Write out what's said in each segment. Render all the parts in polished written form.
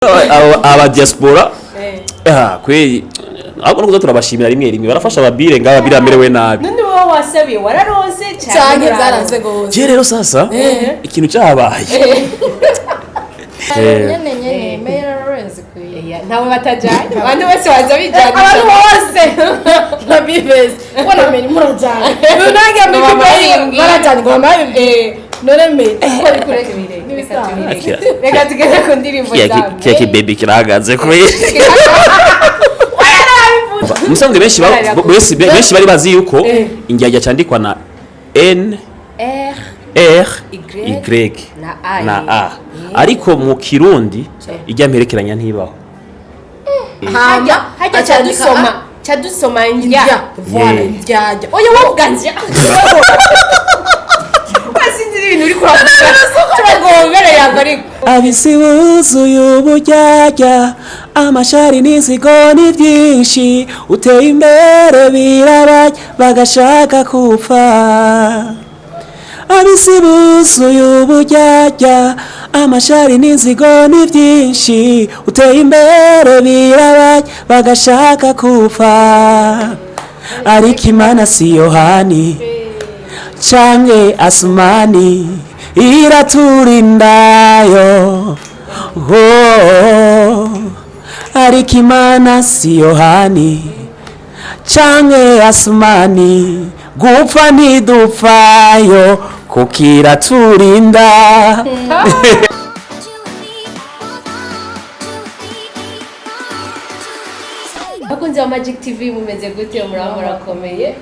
aba diaspora kweli ahubwo nuko turabashimira rimwe barafasha ababire ngababire amerewe nabi none wowe wasabiye wararonse cyane byaranze gose je rero sasa ikintu cyabaye nyene Emery kwiye ntawe batajanye abantu bose baza bijanye abantu bose nabibeze ubona meni murajanye nunage mbikibaye barajanye ngo amaye none meni ko kureka reka tugeze ku ndirimbo zawe keke baby kiragaze kuri musanzwe benshi bari bazi yuko Indyarya cyandikwa na N R Y na A ariko mu Kirundi ijya mperekeranya ntibaho hajya cyadusoma Indyarya Indyarya oya woganzya sinzi ibintu uri kuravuga turagobere yagariko abisi buzuye uburyarya amashari n'inzigo ni byinshi uteye imbere birabajya bagashaka kupfa abisi buzuye uburyarya amashari n'inzigo ni byinshi uteye imbere birabajya bagashaka kupfa ariko Imana si Yohani canke Asumani iraturindayo ariko Imana si Yohani canke Asumani gupfa ntidupfayo kuko iraturinda bakunze wa Magic TV mumeze gute murakomeye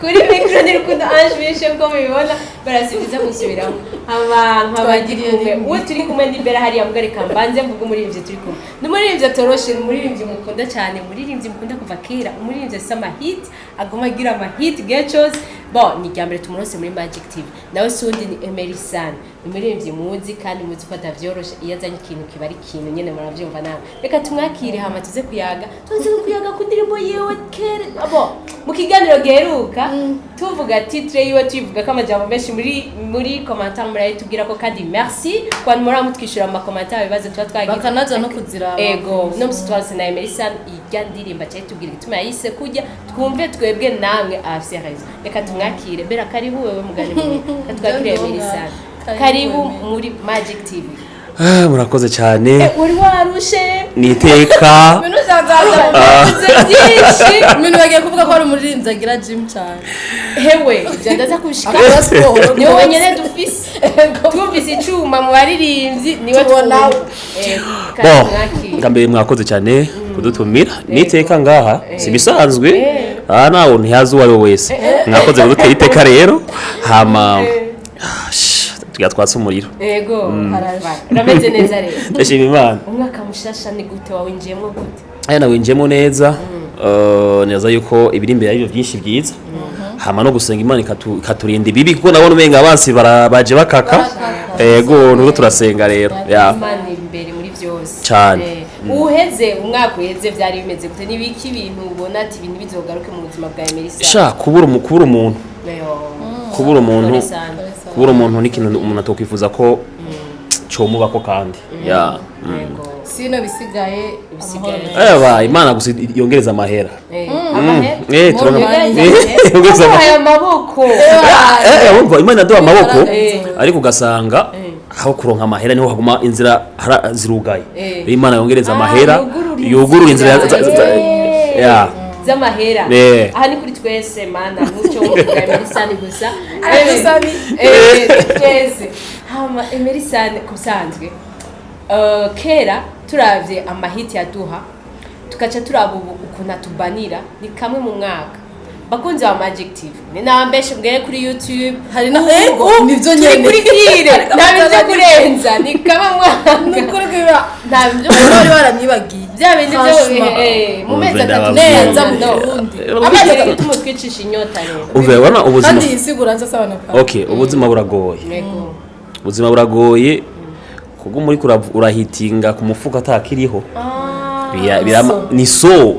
kuri micro ni rukundo anjwishe ko mubibona barasibiza musubiramo abantu abagiriye uwo turi kumwe ndibera hari yamugarika mbanze mvuga umuririmbyi turi kumwe n'umuririmbyi atoroshe umuririmbyi mukunda cyane umuririmbyi mukunda kuva kera umuririmbyi sama hit agoma agira ama hit gechos bon ni cyambere tumurose muri Magic TV nawe sundi ni Emery Sun umuririmbyi muzi kandi muzi ko atavyoroshe iyazanye ikintu kibari ikintu nyene muravyumva nawe reka tumwakire hama tuze kuyaga ku ndirimbo yewe kera abo mu kiganiro geruka tuvuga titre yiwe tuvuga ko amajambo menshi muri commentaire murayitubwira ko kandi merci kwa muri amutwishura ama commentaire bibazo tuba twagiye bakanaza no kuzira ego no musitwase na Emery Sun ijya ndirimba cyaje tubwira gituma yise kujya twumve twebwe namwe afsereze reka tumwakire bera karibu wewe mugani muri twakire Emery Sun karibu muri Magic TV murakoze cyane uri warushe niteka Minouche byinshi Minouche bagiye kuvuga ko ari umuririmbyi agira gym cyane hewe byandaza kushika niwe wenyene dufise twumvise icuma mu baririmbyi niwe tubona ngambere mwakoze cyane kudutumira niteka ngaha sibisanzwe nawo ntiyazi uwo wese mwakoze kudutera iteka rero hama twatsa umuriro yego urameze neza rero ndashima Imana umwaka mushasha ni gute wawinjiyemo gute aya winjiyemo neza neza yuko ibiri imbere ari byinshi byiza hama no gusenga Imana ikaturinda ibibi kuko nabona umenga abansi baje bakaka yego nuko turasenga rero Imana imbere muri byose cyane uheze umwaka uheze byari bimeze gute nibiki ibintu ubona ati ibintu bizogaruke mu buzima bwa Emery Sun sha kubura umuntu kubura umuntu ni ikintu umuntu atokwifuza ko cyomubako kandi sino bisigaye Imana gusa yongereza amahera yongereza amaboko Imana yaduha amaboko ariko ugasanga aho kuronka amahera niho haguma inzira zirugaye Imana yongereza amahera yugurura inzira z'amahera aha ni kuri twese mana n'ucyo mu Emery Sun gusa twese hama Emery Sun kusanzwe kera turavye amahiti yaduha tukaca turaba ukuntu atubanira ni kamwe mu mwaka bakunze wa Magic TV ni nambeshe mbwere kuri YouTube hari na nivyo nyene kuri kire ntabyo kurenza ni kamwe mu mwaka nukuri kwiba ntabyo bari baranyibagiye bya bindi byo mu mezi atatu neza mu Burundi amaze gutuma twicisha inyota rero ubona ubuzima kandi isigura nza sabana pa ubuzima buragoye ubuzima buragoye kuko muri urahitinga ku mufuka atakiriho ni so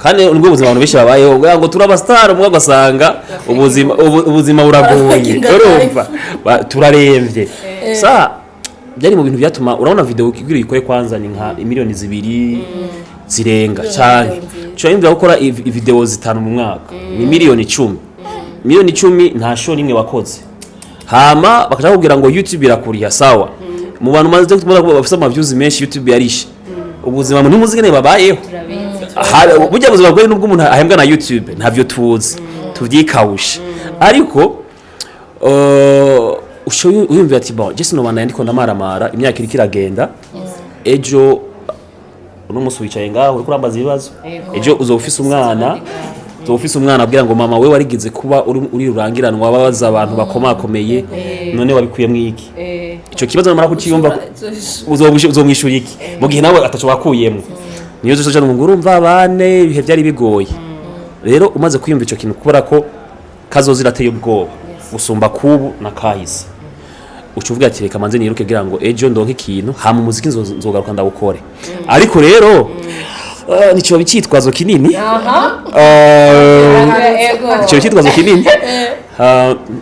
kandi nubwo ubuzima abantu benshi babayeho ngo turaba star umwe agasanga ubuzima buragoye urumva turaremvye sa byari mu bintu byatuma urabona video kugira ikore kwanza ni nka miliyoni 2 zirenga cyane cyo yimvira gukora video zitanu mu mwaka ni miliyoni 10 miliyoni 10 nta show nimwe wakoze hama bakaja kugira ngo YouTube irakuriya sawa mu bantu maze kumara bafite ama views menshi YouTube yarishe ubuzima mu ntimuzigene babayeho burya buzima bwo nubwo umuntu ahembwa na YouTube ntavyo tuzi tuvyikawusha ariko ushoye uyumvira ati bon Jesse no bana ndiko ndamaramara imyaka iri kiragenda ejo uno musi wicaye ngaho uri kurambaza ibibazo ejo uzofisa umwana abwira ngo mama we warigize kuba uri rurangiranwa babaza abantu bakomakomeye none wabikuye mwiki ico kibazo namara kuciyumva uzomwishura iki mu gihe nawe atacho wakuyemo niyo zoje ngo urumva abane ibihe byari bigoye rero umaze kwiyumva ico kintu kubera ko kazozirateye ubwoba usumba kubu na kahise ucuvuga ati reka manze niruke gira ngo ejo ndonke ikintu hama umuziki nzogaruka ndawukore ariko rero nico bicitwazo kinini nico bicitwazo kinini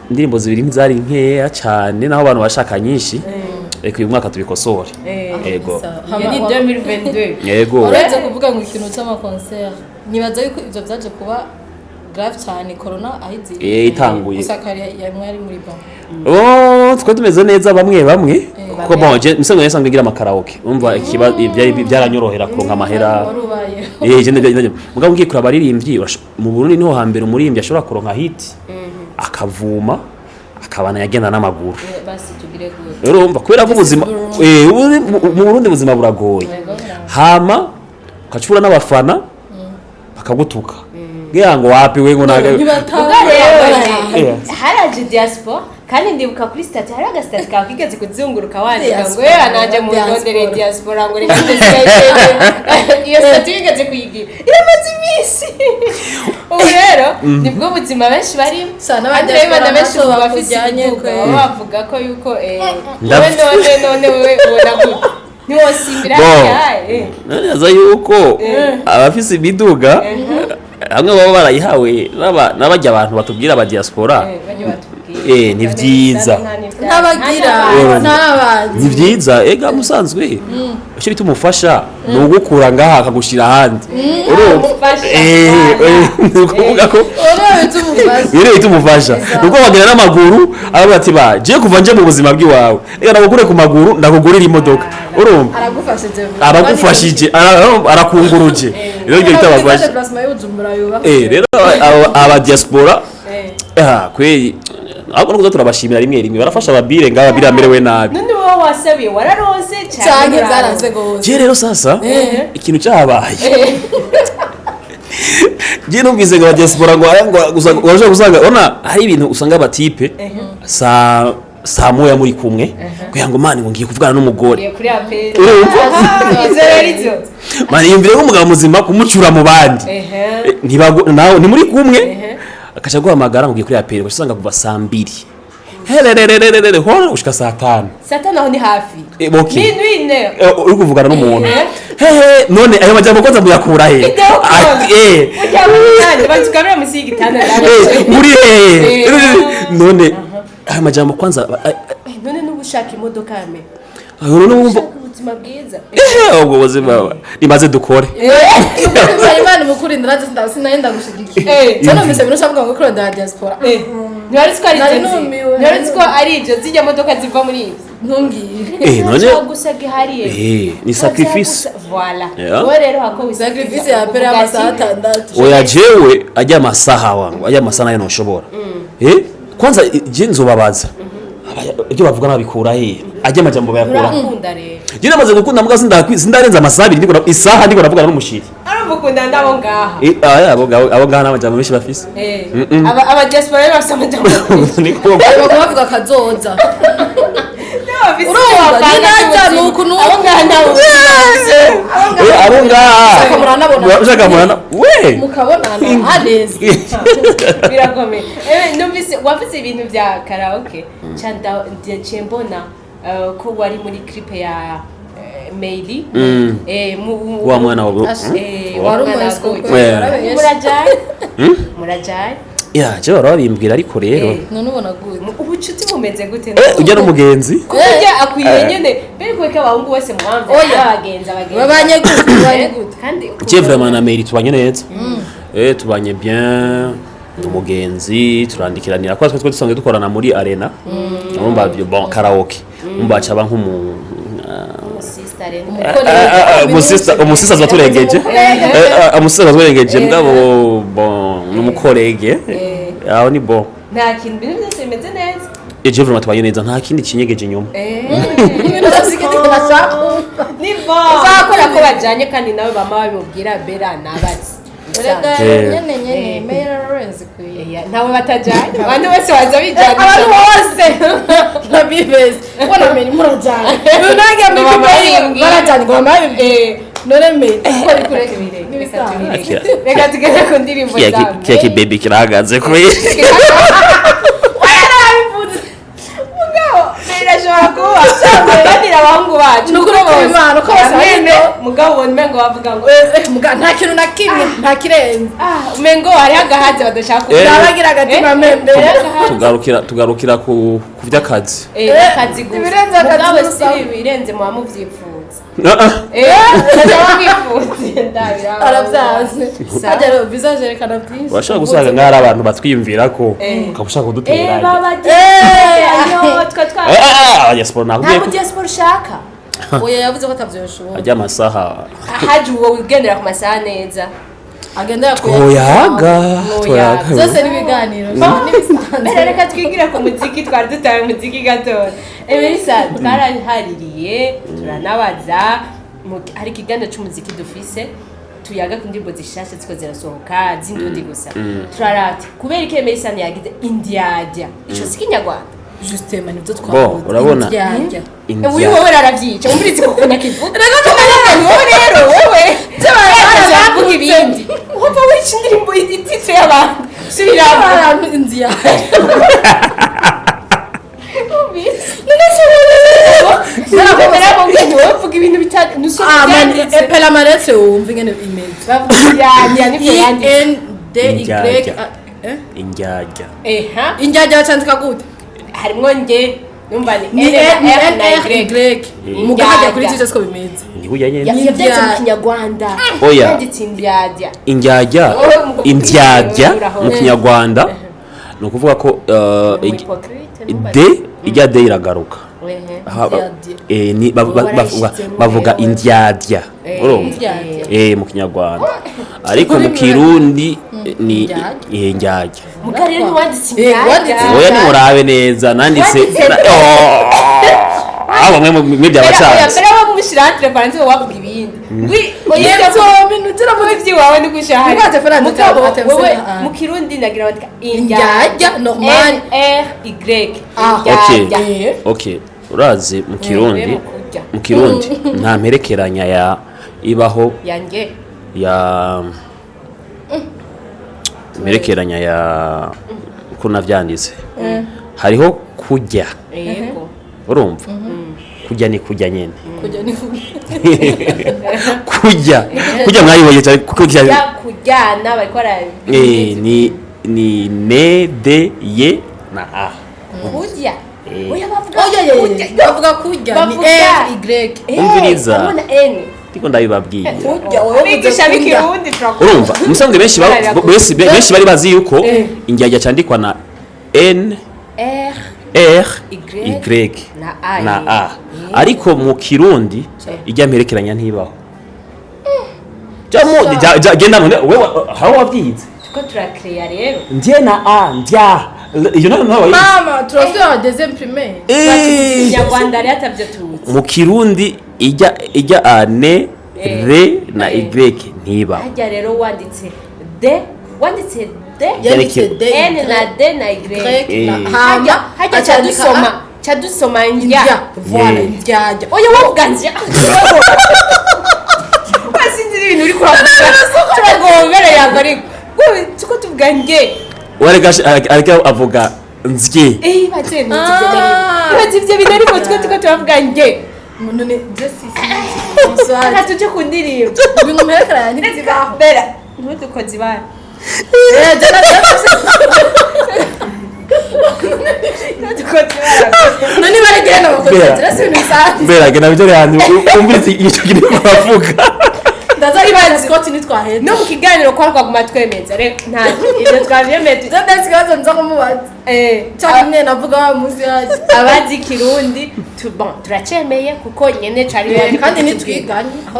indirimbo zibiri ntizari nkeya cyane naho abantu bashaka nyinshi reka uyu mwaka tubikosore yego yani 2022 yego uretse kuvuga ngo ikintu cy'ama concert nibaza yuko ivyo byaje kuba grave cyane corona ahizira itanguye usakari ya mwari muri bon twa tumeze neza bamwe kuko bon je misango yasanzwe ngira amakaraoke umva byaranyorohera kuronka amahera je ndabyo mugabo ngiye kuraba aririmbyi mu Burundi niho hambere umurimbyi ashobora kuronka hit akavuma akabana yagenda n'amaguru basi tugire gute rero umva kubera ko ubuzima mu Burundi ubuzima buragoye hama ukacura n'abafana bakagutuka ngira ngo wapi we ngo naga haraje diaspora kandi ndibuka kuri stat hari agastat ka kigeze kuzunguruka wandika ngo anaje mu ndondere diaspora ngo reka iyo stat igeze kuyigira iramaze imisi rero nibwo buzima benshi bari abandi bana benshi bafite bavuga ko yuko none wewe ubona gute niwosimbira yae naza yuko abafise imiduga hamwe baba barayihawe n'abajya abantu batubwira aba diaspora ni vyiza ni vyiza ega musanzwe cyo bituma umufasha no gukura ngaha akagushira ahandi kuvuga ko bitumufasha nuko wagira n'amaguru aba ati ba je kuva nje mu buzima bw'iwawe ega nagukure ku maguru ndakugurira imodoka urumva aragufashije arakunguruje rero ibyo bitabagwaje rero aba diaspora kweli ahubwo nuko turabashimira rimwe barafasha ababire ngaba biramerewe nabi none wowe wasabiye wararose cyane zaranze gose je rero sasa ikintu cyabaye je numvise ngo diaspora ngo waje gusanga ona hari ibintu usanga abatipe saa moya muri kumwe kugira ngo mani ngo ngiye kuvugana n'umugore kuri apeli izererizo mani yumvire nk'umugabo muzima kumucura mu bandi nawe ni muri kumwe akacha guhamagara ngiye kuri apeli usanga kuva saa 2 hererererere hora ushika saa 5 aho ni hafi minuine uri kuvugana n'umuntu hehe none ayo majambo kwanza muyakura he bazukamera musi y'igitanda muri none ayo majambo kwanza none n'ubushaka imodoka yame none wumva ubuzima bwiza ubwo buzima nimaze dukore Imana mukuri ndaza sinaenda gushigikira cyane mise bino shavuga ngo kuri diaspora ntiwari ko ari ibyo zijya modoka ziva muri izi ntungire none gusa gihariye ni sacrifice voilà wowe rero hako sacrifice ya pere amasaha 6 oya jewe ajya amasaha wangu ajya amasaha nayo ntushobora kwanza je nzobabaza ibyo bavuga nabikura he ajya amajambo bayakura je namaze gukunda muga sindarenza amasaha 2 ndiko isaha ndiko navugana n'umushiri arabukunda ndabo ngaha abo ngaha n'amajambo menshi bafise aba diaspora bafise amajambo niko bavuga kazoza urumva ninaza nuko abo ngaha ushaka murana we mukabonana haneze birakomeye numvise wafise ibintu bya karaoke cyanda mbona ko wari muri clip ya Meili wa mwana wabo murajaye ya je barabimbwira ariko rero none ubona gute ubucuti bumeze gute ujya n'umugenzi kujya akwiye nyene mbere ko abahungu bose mwamve abagenzi babanye gute kandi je vraiment na Emery tubanye neza tubanye bien umugenzi turandikiranira kwa twe dusanzwe dukorana muri arena urumva bon karaoke umva caba nk'umu umusista zaturengeje umusista zaturengeje mugabo bon numukorege aho ni bon nta kintu bintu byose bimeze neza je vraiment tubanye neza nta kindi kinyegeje inyuma ibintu byose bashaka ni bon bakora ko bajanye kandi nawe bama babimubwira bera nabazi nyene Emery Lorenz kuye ntawe batajanye abantu bose baza bijanye abantu bose babibeze ubona Emery murajanye nange amikubera barajanye ngo bamaye none Emery ko ari kureka ibirenge reka tugere ku ndirimbo zawe keke baby kirahagaze kuye birashobora kuba bandira abahungu bacu nukuri kw'Imana uko basabye mugabo ubona umengo bavuga ngo nta kintu na kimwe nta kirenze umengo hariho agahazi badashaka bagira agatima membe tugarukira ku vy'akazi akazi gusa mugabo si birenze muba muvyifuza arabyaze ajya visage yerekana byinshi urashobora gusanga nk'ari abantu batwiyumvira ko ukabushaka kuduteranya abanyasiporo nakubwiye ntabwo diaspora ushaka oya yavuze ko atavyoshoboye ajya amasaha haje uwo wigendera ku masaha neza agendera ku twoyaga byose n'ibiganiro reka twigire ku muziki twari dutaye umuziki gatoya Emery Sun twarahaririye turanabaza hari ikiganiro cy'umuziki dufise tuyaga ku ndirimbo zishasha ziko zirasohoka z'indundi gusa turarati kubera ko Emery Sun yagize Indyarya ico si kinyarwanda justement nibyo twavuze urabona uyu wowe aravyica umvirizi ko nakivuga wowe rero wowe cyangwa ibindi wumva wica indirimbo ititse y'abantu subira abantu Indyarya bavuga ibintu bitatu epela maretse wumva ingene imeze Indyarya Indyarya bacandika gute harimwo nge numva ni NRY mugahajya kuri twitter siko bimeze nikuya nyene yavyanditse mu kinyarwanda oya yanditse Indyarya Indyarya mu kinyarwanda ni ukuvuga ko ijya de iragaruka bavuga Indyarya urumva mu kinyarwanda ariko mu kirundi ni Indyarya mukarire wanditse Indyarya oya nimurabe neza nanditse bamwe mu by'abacanze mbere wo mushira entre parenthèses wavuga ibindi yego minutira muri byiwawe ni gushahara Ngate Fernando wowe mu kirundi nagira bati Indyarya normal NRY okay urazi mu kirundi nta mperekeranya ya ibaho yange ya mperekeranya ya uko navyanditse hariho kujya urumva kujya ni kujya nyene kujya mwayibonye cyane kujyana barikora ni ne de ye na a kujya bavuga kujya ni NRY umviriza N ndiko ndabibabwiye abigisha b'ikirundi urumva musanzwe benshi bari bazi yuko Indyarya candikwa na N R Y na A ariko mu kirundi ijya mperekeranya ntibaho genda none wewe hawo wabyize ko turakreya rero ndye na A ndya iyo none mama turasubira deuxième primaire Nyarwanda ari atavyo tuzi mu kirundi ijya a ne re na Y ntibaho hajya rero wanditse D yanditse D N na D na Y hajya cyadusoma Indyarya voilà Indyarya oya wavuga Indyarya basinzira ibintu uri kuravuga turagobera yabari tuko tuvuga nge ariko avuga nzye batse ibyo bintu ariko tuko turavuga nge none just tuje ku ndirimbo ibintu mperekeranya ntizibaho bera ntudukoze ibara none barigenda bakoze sinisa mbera gena byo randi umvise icyo kiri kuvuga ndazari bazi Scott nitwaheze no mu kiganiro kwa guma twemeza rero nta ibyo twavyemeza ndetse kazo nza kumubaza cyane navuga muzi yaje abazi kirundi turacemeye kuko nyene cari kandi nitwiganye aho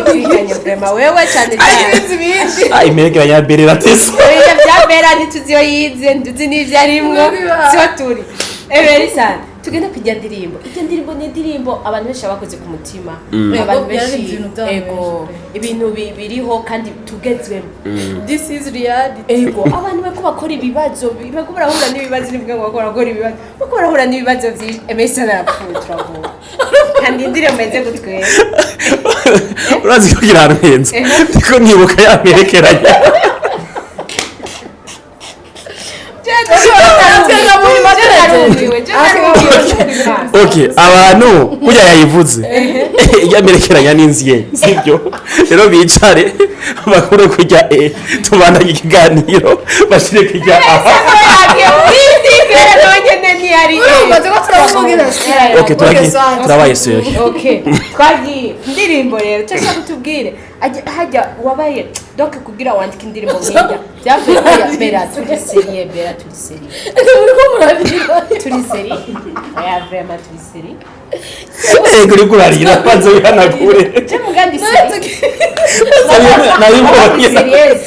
twiganye vraiment wewe cyane cyane imerekeranya berera tese ibyo bya bera ntituziyo yize nduzi n'ivyo arimwo siho turi Emery Sun tugenda kujya ndirimbo ijya ndirimbo ni ndirimbo abantu benshi bakoze ku mutima abantu benshi ego ibintu biriho kandi tugezwemo this is reality ego abantu bako bakora ibibazo bako barahura n'ibibazo nivuga ngo bakora ibibazo bako barahura n'ibibazo byinshi Emery Sun arapfuye turavuga kandi indirimbo meze gutwe urazi ko kirarenze ndiko nibuka yamerekeranya Okay, abantu kujya yayivuze yamerekeranya n'inziye sibyo rero bicare bakure kujya tubandanye ikiganiro bashire kujya Okay, turabaye seri. Okay, twagiye ndirimbo rero cyashaka kutubwire hajya wabaye donc kugira wandike indirimbo nk'ijya byavuye ya bera turi serie muri ko murabira turi serie aya vraiment turi serie kuri kurarira panze wihanagure je mugandi serie nabibonye serious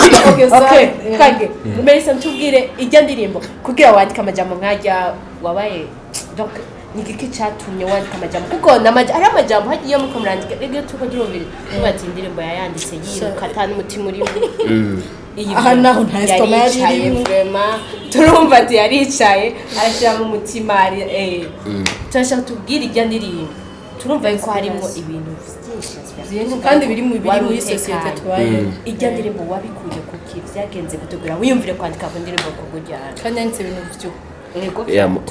okay okay kage Emery Sun tubwire ijya ndirimbo kugira wandike amajambo nkajya wabaye donc nigiki cyatumye wandika amajambo kuko ari amajambo hagiye muko murandika rege tuko durubiri bati indirimbo yayanditse yiruka atani umutima urimo aha naho nta stomach irimo vraiment turumva ati yaricaye arashira mu mutima turashaka tubwire ijya ndirimbo turumva ko harimo ibintu byinshi kandi biri muri societe twaye ijya ndirimbo wabikuye kuki byagenze gutegura wiyumvire kwandika indirimbo kugujya kandi nse ibintu byo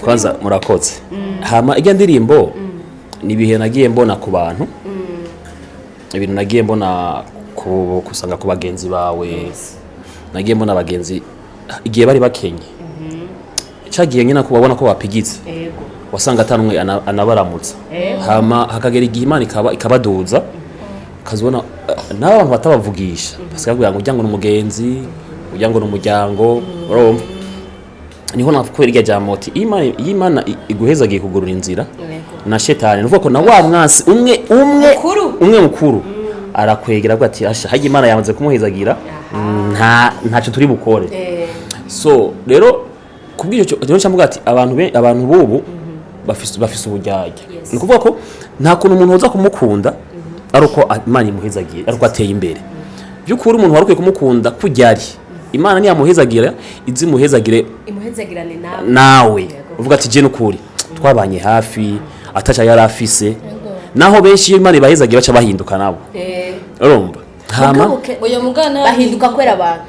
kwanza murakoze hama ijya ndirimbo ni ibihe nagiye mbona ku bantu ibintu nagiye mbona kusanga ku bagenzi bawe nagiye mbona abagenzi igihe bari bakenye cyagiye nyina kubabona ko bapigitse wasanga atanumwe anabaramutsa hama hakagera igihe Imana ikabaduza kazibona n'abantu batabavugisha basigaye ngo ujya ngo n'umugenzi ujya ngo n'umuryango urumva niho nakwera irya jamoti Imana iguhezagiye kugurura inzira na shetani nuvuga ko na wa mwansi umwe mukuru arakwegera avuga ati asha haje Imana yamanze kumuhezagira ntacyo turi bukore so rero kubw'icyo rero cyamvuga ati abantu bubu bafise ubujyajya ni kuvuga ko nta kuntu umuntu woza kumukunda aruko Imana imuhezagiye aruko ateye imbere by'ukuri umuntu warukwiye kumukunda kujyari Imana niyamuhezagira izimuhezagire imuhezagirane nawe uvuga ati je n'ukuri twabanye hafi atacha yari afise naho benshi Imana ibahezagira baca bahinduka nabo urumva hama oya mugana bahinduka kwera abantu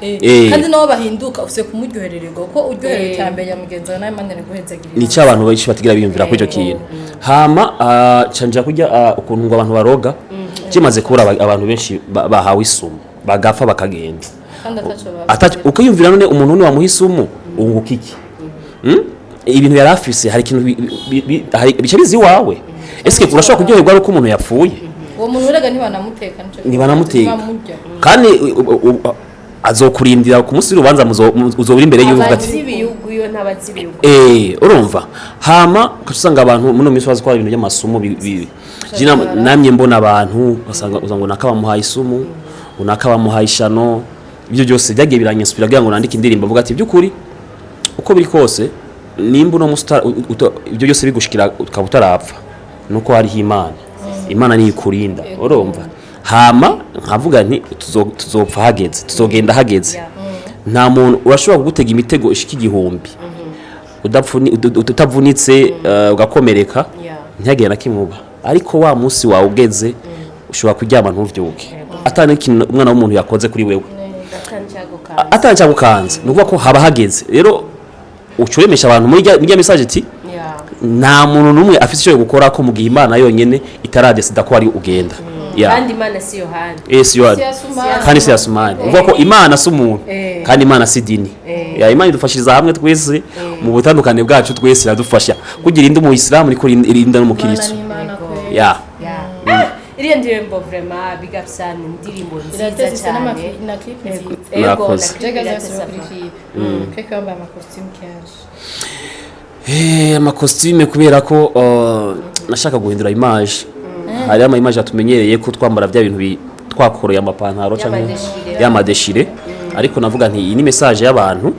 kandi nabo bahinduka ufise kumuryoherererwa ko uryohereye cyambere ya mugenzi nawe Imana iguhezagira ni cyo abantu benshi batigira biyumvira kuri icyo kintu hama canja kujya ukuntu ngo abantu baroga kimaze kubura abantu benshi bahawe isumu bagafa bakagenda ukayumvira none umuntu ni wamuhisumu unguka iki ibintu yari afise hari ikintu bice bizi wawe eske urashobora kuryoherwa uko umuntu yapfuye uwo muntu urega ntibanamuteka kandi azokurindira ku munsi rubanza uzobira imbere y'uvuga ati urumva hama usanga abantu muno minsi bazi ko ibintu by'amasumo namye mbona abantu basanga ngo nakabamuhaye isumu unakabamuhaye ishano ibyo byose byagiye biranyisubira kugira ngo nandike indirimbo avuga ati by'ukuri uko biri kose nimba uno mustar ibyo byose bigushikira ukaba utarapfa nuko hariho Imana niyo ikurinda urumva hama nkavuga nti tuzopfa hageze tuzogenda hageze nta muntu urashobora kugutega imitego ishika igihumbi utavunitse ugakomereka ntihagire na kimwe uba ariko wa munsi wawe ugeze ushobora kuryama ntuvyuke atari ikintu umwana w'umuntu yakoze kuri wewe atacyagukanze nukuvuga ko haba hageze rero ucuremesha abantu muri message ati nta muntu numwe afite icyo gukora ko mu gihe Imana yonyene itaradesida ko ari ugenda kandi imana si yohani si yohani kandi si yasumani uvuga ko imana si umuntu kandi imana si dini imana idufashiriza hamwe twese mu butandukane bwacu twese iradufasha kugira indi umuyisilamu niko irinda n'umukristo iriya ndirimbo vraiment big up sana indirimbo nziza cyane na clip nziza murakoze amakositime kubera ko nashaka guhindura image hari ama image atumenyereye ko twambara bya bintu twakoreye amapantaro cyangwa y'amadeshire ariko navuga nti iyi ni message y'abantu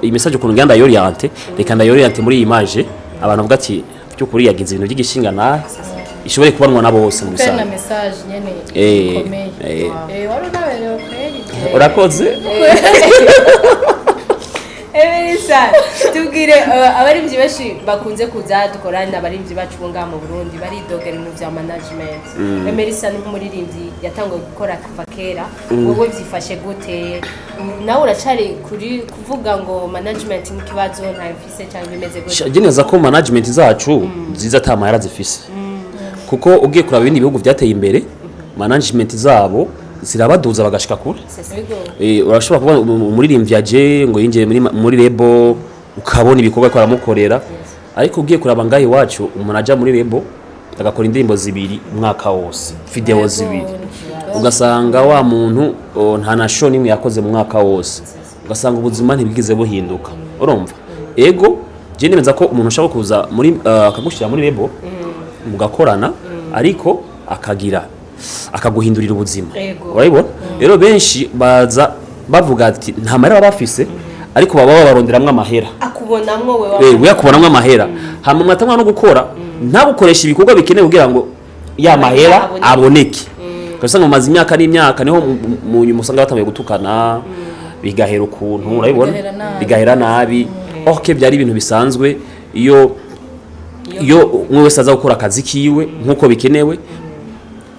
iyi message ukuntu nganda yoriente reka ndayoriente muri iyi image abantu bavuga ati byukuri yagize ibintu by'igishinga nahe ishobore kubanwa nabo bose mu sana message nyene ikomeye wari unaberewe kweli urakoze Emery Sun tubwire abarimvyi bashi bakunze kuza dukorana n'abarimvyi bacu bonga mu Burundi baridogera ibintu vya management Emery Sun nk'umuririmbyi yatangiye gukora kuva kera wowe vyifashe gute nawe uracari kuri kuvuga ngo management ni kibazo nta mfise cyangwa bimeze gute jeneza ko management zacu ziza tamahera zifise kuko ugiye kuraba ibindi bihugu byateye imbere management zabo zirabaduza bagashika kure urashobora kuba umuririmbyi aje ngo yinjire muri lebo ukabona ibikorwa ko aramukorera ariko ugiye kuraba ngahe wacu umuntu aja muri lebo agakora indirimbo zibiri umwaka wose video zibiri ugasanga wa muntu nta na show nimwe yakoze mu mwaka wose ugasanga ubuzima ntibwigize buhinduka urumva ego je nemeza ko umuntu ushaka kuza muri akagushira muri lebo mugakorana ariko akaguhindurira ubuzima urabibona rero benshi baza bavuga ati nta mahera bafise ariko baba baronderamwe amahera akubonamwo we yakubonamwe amahera hama mwatamwa no gukora ntagukoresha ibikorwa bikenewe kugira ngo ya mahera aboneke kasi ngo mazi imyaka n'imyaka niho mu nyuma usanga batambaye gutukana bigahera ukuntu urabibona bigahera nabi byari ibintu bisanzwe iyo umwe wese aza gukora akazi kiwe nk'uko bikenewe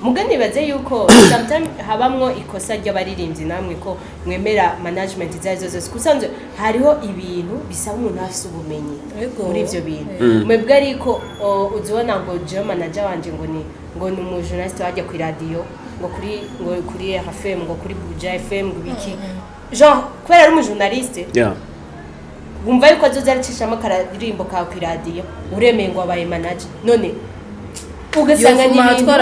mugani baze yuko sometimes habamwo ikosa ry'abaririmbyi namwe ko mwemera management zazo zose kusanzwe hariho ibintu bisaba umuntu afise ubumenyi muri ivyo bintu mwebwe ariko uzibona ngo je manager wanje ngo ni umu journalist wajya ku radio ngo kuri RFM ngo kuri Buja FM ngo biki genre kwera ari umu journaliste wumva yuko azoza aricishamo akaririmbo ka ku radio uremeye ngo abaye manager none ugasanga ni ibintu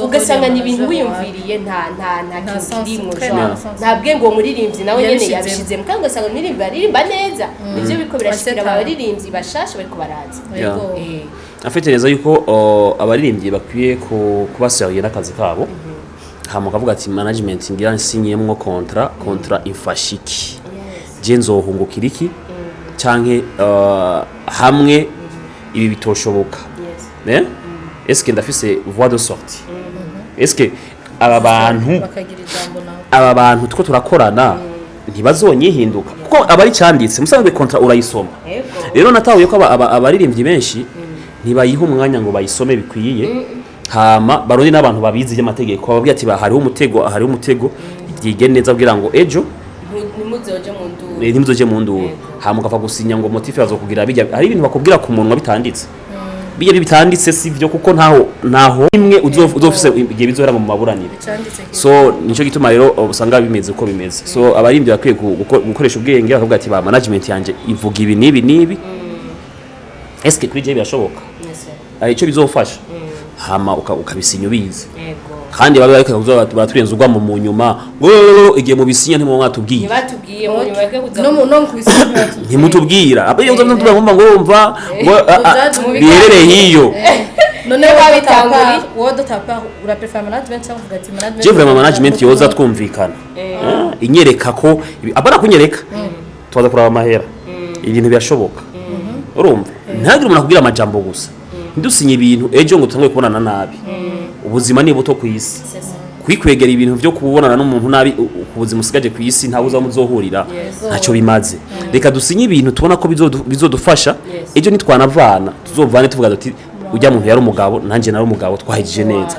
ugasanga ni ibintu wiyumviriye nta kintu nta bwenge uwo muririmbyi nawe nyene yabishizemo kandi ugasanga umuririmbyi aririmba neza nivyo biko birashikira abaririmbyi bashasha bariko baraza afite yuko abaririmbyi bakwiye kubasariye n'akazi kabo hama kavuga ati management ngira nsinyemwo contrat infashiki je nzohungukira iki canke hamwe ibi bitoshoboka est-ce que ndafise voie de sortie est-ce que aba bantu two turakorana ntibazonyihinduka kuko abari cyanditse musanzwe contrat urayisoma rero natahuye ko abaririmbyi benshi ntibayiha umwanya ngo bayisome bikwiye hama barundi n'abantu babizi y'amategeko bababwira ati hariho umutego yige neza kugira ngo ejo ntimuzoje mu nduru hama ukava gusinya ngo motif azokugira bijya hari ibintu bakubwira ku munwa bitanditse bijya bitanditse sivyo kuko ntaho imwe uzofise igihe bizohera mu maburanire so nico gituma rero usanga bimeze uko bimeze so abaririmbyi bakwiye gukoresha ubwenge bakavuga ati ba management yanje ivuga ibi nibi est-ce que kuri je birashoboka ico bizofasha hama ukabisinya ubizi kandi babe ariko baturenza ugwa mu nyuma ngo igiye mu bisinya ntimo mwatubwiye ntibatubwiye mu nyuma yake kuza no mu kubisinya ntimutubwira abe yo ntuvuga ngo umva ngo biherere hiyo none wabitanguri wodo tapa ura perform management cyangwa ugati management je vraiment management yoza twumvikana inyereka ko abana kunyereka twaza kuraba amahera ibintu byashoboka urumva ntagire umuntu akubwira amajambo gusa ndusinye ibintu ejo ngo tutangwe kubonana nabi ubuzima ni buto kwisi kwikwegera ibintu byo kubonana n'umuntu nabi ubuzima usigaje kwisi nta buza muzohurira ntacyo bimaze reka dusinye ibintu tubona ko bizodufasha ejo nitwanavana tuzovane tuvuga ati ujya muntu yari umugabo nanje nari umugabo twahejije neza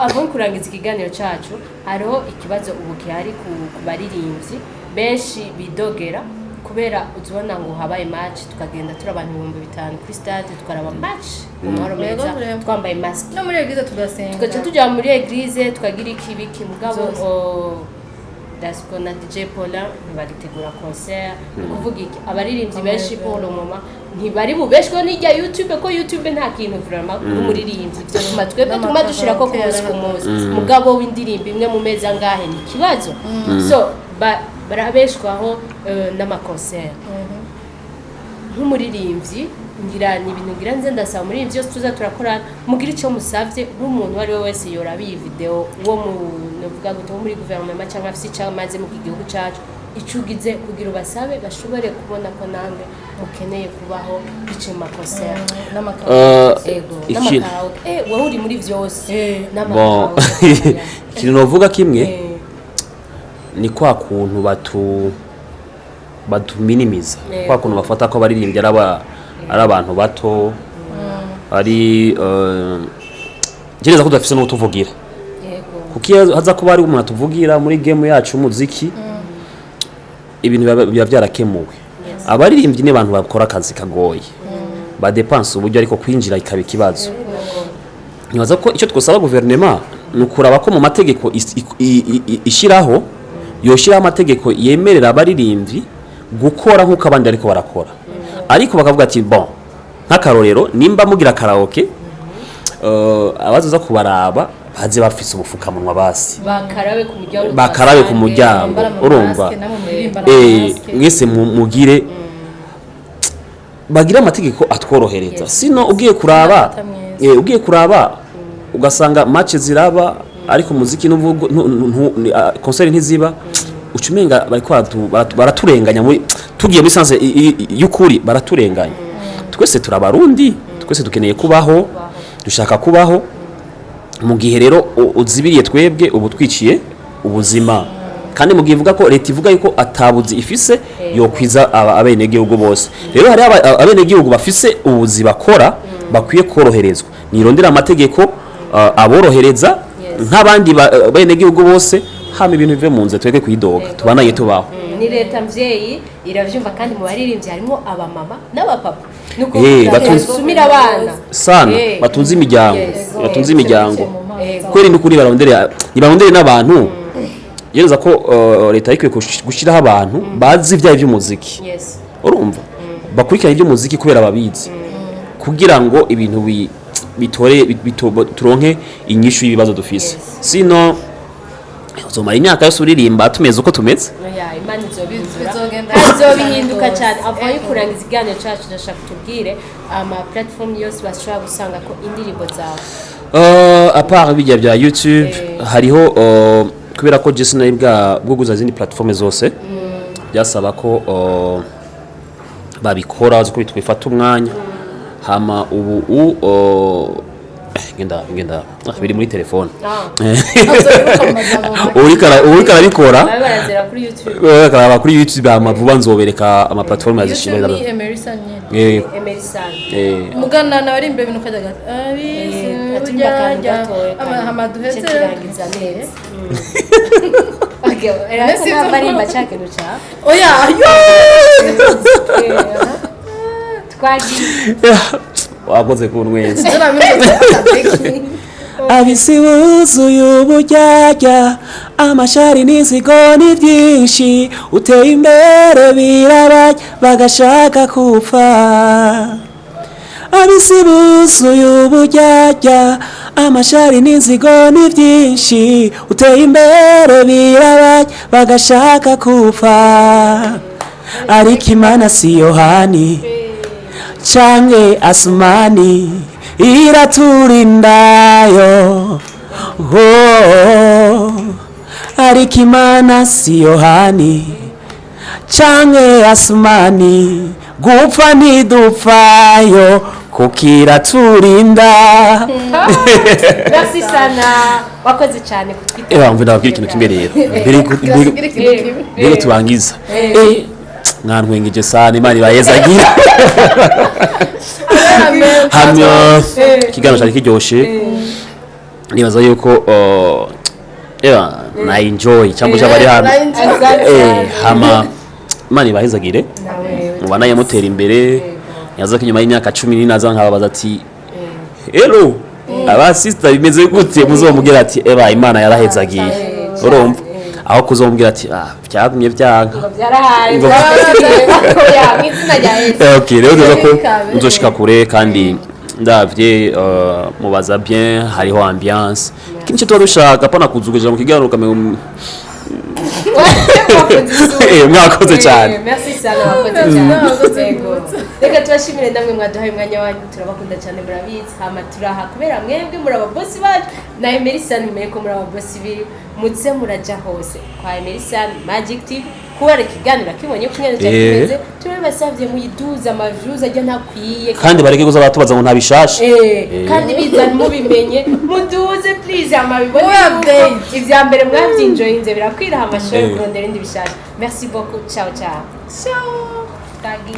aho kurangiza ikiganiro cyacu hariho ikibazo ubu kihari ku baririmbyi benshi bidogera ko kubera uzibona ngo habaye match tukagenda turi abantu 5,000 kuri stade tukaraba match mu mahoro meza twambaye mask no muri eglise tugasenga tugaca tujya muri eglise tukagira ikibiki mugabo Dasco na DJ Paula ntibagitegura concert kuvuga iki abaririmbyi benshi pour le moment ntibari bubeshwe n'ijya YouTube ko YouTube nta kintu vraiment umuririmbyi byo tuma twebwe tuma dushira ko ku munsi mugabo w'indirimbo imwe mu mezi angahe ni kibazo so barabeshwaho n'ama concert nk'umuririmbyi ngira ni ibintu ngira nze ndasaba muri ivyo tuza turakora mugira ico musavye nk'umuntu wari wese yora bi video wo mu novuga ngo muri gouvernement cyangwa afisi cyangwa maze mu gihugu cyacu icugize kugira ubasabe bashobore kubona ko namwe mukeneye kubaho bice mu concert n'amakaraoke wowe uri muri vyose n'amakaraoke ikintu novuga kimwe ni kwa kuntu batuminimiza kwa kuntu bafata ko baririmbye ari abantu bato ari gereza ko dafise no tuvugira kuko haza kuba ari umuntu tuvugira muri game yacu umuziki ibintu biba byarakemuwe abaririmbyi ne bantu bakora akazi kagoye ba dépense uburyo ariko kwinjira ikaba ikibazo nibaza ko icyo twosaba guverinoma nukuraba ko mu mategeko ishiraho yoshira amategeko yemerera abaririmbyi gukora nkuko abandi ariko barakora ariko bakavuga ati bon nk'akarorero nimba mugira karaoke abazoza kubaraba baze bafise ubufukamunwa basi bakarabe ku muryango urumva mwese mugire bagira amategeko atworohereza sino ugiye kuraba ugasanga match ziraba ariko muziki n'uvugo concert ntiziba ucumenga baraturenganya muri tugiye muri sanse y'ukuri baraturenganya twese turabarundi twese dukeneye kubaho dushaka kubaho mu gihe rero uzibiriye twebwe ubu twiciye ubuzima kandi mu gihe ivuga ko leta ivuga yuko atabuzi ifise yo kwiza abenegihugu bose rero hari abenegihugu bafise ubuzi bakora bakwiye koroherezwa nirondera amategeko aborohereza nk'abandi benegihugu bose hama ibintu bive mu nze twege kwidoga tubanaye tubaho ni leta mvyeyi iravyumva kandi mu baririmbyi harimo abamama n'abapapa nuko basumira abana sana batunze imiryango kweri n'ukuri barondere n'abantu yereza ko leta ikwiye gushiraho abantu bazi ivyaye by'umuziki urumva bakurikirana iby'umuziki kubera babizi kugira ngo ibintu turonke inyishu y'ibibazo dufise sino uzomara imyaka yose uririmba tumeze uko tumeze imana izobihinduka cyane avaye kurangiza ikiganiro cyacu ndashaka tubwire ama platform yose bashobora gusanga ko indirimbo zawe apart bijya bya YouTube hariho kubera ko Jesse nayo bwo guza zindi platform zose byasaba ko babikora ziko bitwifata umwanya hama ubu ngenda biri muri telefone uri karabikora barazera kuri YouTube bakaraba kuri YouTube amavuba nzobereka ama platform yazishimira ni EMERYSUN EMERYSUN mugana na bari imbe bintu kajaga abize amaduheze kirangiza neza era ko bari bachake nucha oya twagiye wakoze kunweza abisi buzuye uburyarya amashari n'inzigo ni byinshi uteye imbere birabajya bagashaka kupfa abisi buzuye uburyarya amashari n'inzigo ni byinshi uteye imbere birabajya bagashaka kupfa ariko Imana si Yohani canke Asumani iraturindayo ariko Imana si Yohani canke Asumani gupfa ntidupfayo kuko iraturinda merci sana wakoze cyane kutwita mvuga ikintu kimwe rero mbere tubangiza mwanwengeje sana Imana ibayezagira hamyo kiganiro cyari kiryoshe nibaza yuko na enjoy cyangwa cyabari hano hama Imana ibahezagire mubana yamutera imbere yaza ko inyuma y'imyaka 10 naza nkababaza ati hello aba sister bimeze gute muzomubwira ati eba Imana yarahezagiye urumva aho kuzomubwira ati byagumye byanka byarahaye okay rero nzo ko nzoshika kure kandi ndavye mubaza bien hariho ambiance kintu cyo dushaka pana kuzugurira mu kiganiro kamwe mwakoze cyane merci sana wakoze cyane reka tubashimire namwe mwaduhaye umwanya wanyu turabakunda cyane murabizi hama turaha kubera mwebwe muri ababosi bacu na Emery Sun meko muri ababosi biri mutse muraja hose kwa Emery Sun Magic TV kubera ikiganiro kibonye kunyene cyane turabasavye muyiduza amaviews ajya ntakwiye kandi bareke kuza batubaza ngo ntabishashe kandi bizana mubimenye muduze please amabibone update ivya mbere mwavyinjoyinze birakwiraha amashoyo kurondera indi bishashe merci beaucoup ciao ciao ciao tagi